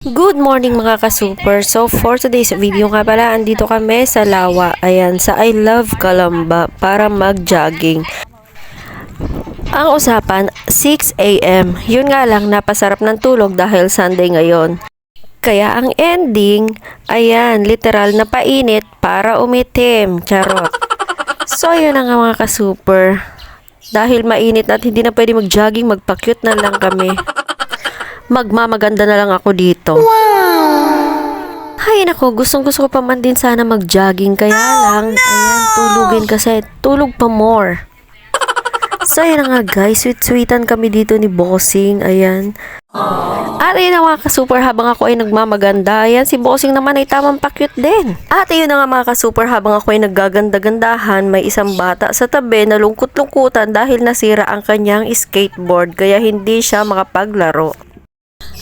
Good morning mga ka-super. So for today's video nga pala, andito kami sa Lawa. Ayan, sa I Love Calamba para mag-jogging. Ang usapan, 6 a.m. Yun nga lang, napasarap ng tulog dahil Sunday ngayon. Kaya ang ending, ayan, literal na painit para umitim. Charot. So yun na nga mga ka-super. Dahil mainit at hindi na pwede mag-jogging, magpa-cute na lang kami. Magmamaganda na lang ako dito. Wow! Hay nako, gustong-gusto ko pa man din sana mag-jogging. Kaya lang, ayan, tulugin kasi. Tulog pa more. So, ayan na nga guys, sweet-sweetan kami dito ni Bossing. Ayan. At ayun na mga ka-super, habang ako ay nagmamaganda. Ayan, si Bossing naman ay tamang pa-cute din. At ayun na nga mga ka-super, habang ako ay naggaganda-gandahan, may isang bata sa tabi na lungkot-lungkutan dahil nasira ang kanyang skateboard. Kaya hindi siya makapaglaro.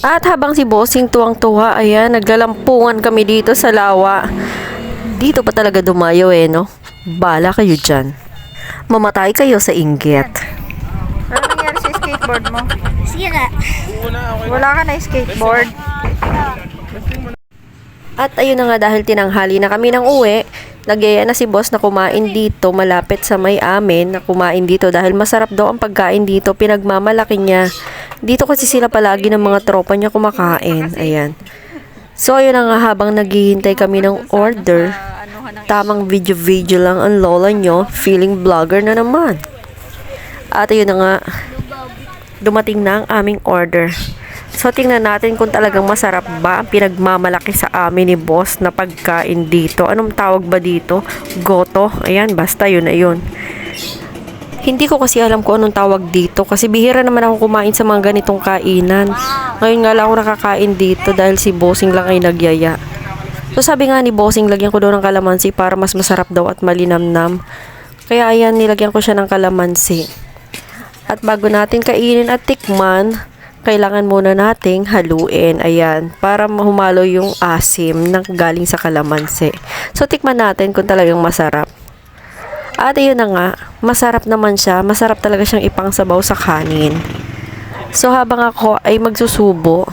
At habang si Bossing tuwang-tuwa, ayan, naglalampungan kami dito sa Lawa. Dito pa talaga dumayo no? Bala kayo dyan. Mamatay kayo sa inggit. Ano nangyari sa skateboard mo? Sira. Wala ka na skateboard. At ayun na nga, dahil tinanghali na kami ng uwi, nagyaya na si boss na kumain dito malapit sa may amin, na kumain dito dahil masarap daw ang pagkain dito, pinagmamalaki niya. Dito kasi sila palagi ng mga tropa niya kumakain. Ayan. So ayun na nga, habang naghihintay kami ng order, tamang video-video lang ang lola nyo, feeling vlogger na naman. At ayun na nga, dumating na ang aming order. So, tingnan natin kung talagang masarap ba ang pinagmamalaki sa amin ni boss na pagkain dito. Anong tawag ba dito? Goto? Ayan, basta yun na yun. Hindi ko kasi alam kung anong tawag dito kasi bihira naman ako kumain sa mga ganitong kainan. Ngayon nga lang ako nakakain dito dahil si Bossing lang ay nagyaya. So, sabi nga ni Bossing, lagyan ko daw ng kalamansi para mas masarap daw at malinamnam. Kaya ayan, nilagyan ko siya ng kalamansi. At bago natin kainin at tikman, kailangan muna nating haluin, ayan, para mahumalo yung asim na galing sa kalamansi. So, tikman natin kung talagang masarap. At ayun na nga, masarap naman siya. Masarap talaga siyang ipangsabaw sa kanin. So, habang ako ay magsusubo,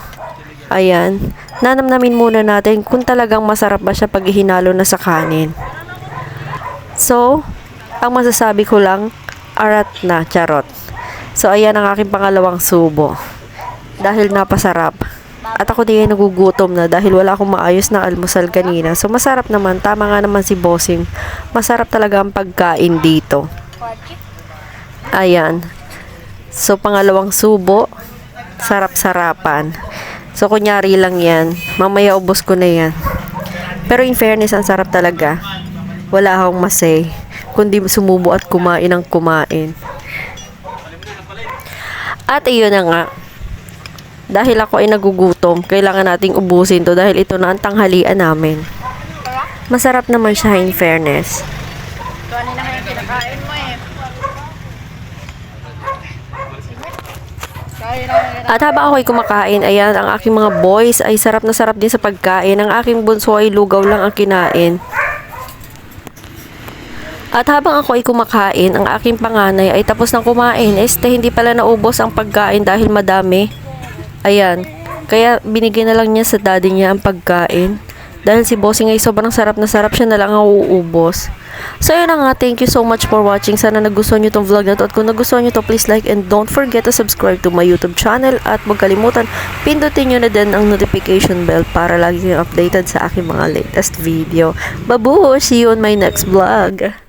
ayan, nanamnamin muna natin kung talagang masarap ba siya pag hinalo na sa kanin. So, ang masasabi ko lang, arat na, charot. So, ayan ang aking pangalawang subo. Dahil napasarap. At ako din ay nagugutom na dahil wala akong maayos na almusal kanina. So, masarap naman. Tama nga naman si Bossing. Masarap talaga ang pagkain dito. Ayan. So, pangalawang subo. Sarap-sarapan. So, kunyari lang yan. Mamaya ubos ko na yan. Pero in fairness, ang sarap talaga. Wala akong masay. Kundi sumubo at kumain ng kumain. At iyon na nga. Dahil ako ay nagugutom, kailangan nating ubusin to dahil ito na ang tanghalian namin. Masarap naman siya in fairness. Ano naman yung pinakain mo At habang ako ay kumakain, ayan, ang aking mga boys ay sarap na sarap din sa pagkain. Ang aking bunso ay lugaw lang ang kinain. At habang ako ay kumakain, ang aking panganay ay tapos ng kumain. Hindi pala naubos ang pagkain dahil madami. Ayan, kaya binigyan na lang niya sa daddy niya ang pagkain. Dahil si Bossing ay sobrang sarap na sarap, siya na lang ang uubos. So yun na nga, thank you so much for watching. Sana nagustuhan nyo tong vlog na to. At kung nagustuhan nyo to, please like and don't forget to subscribe to my YouTube channel. At huwag kalimutan, pindutin nyo na din ang notification bell para lagi kayong updated sa aking mga latest video. Babu! See you on my next vlog!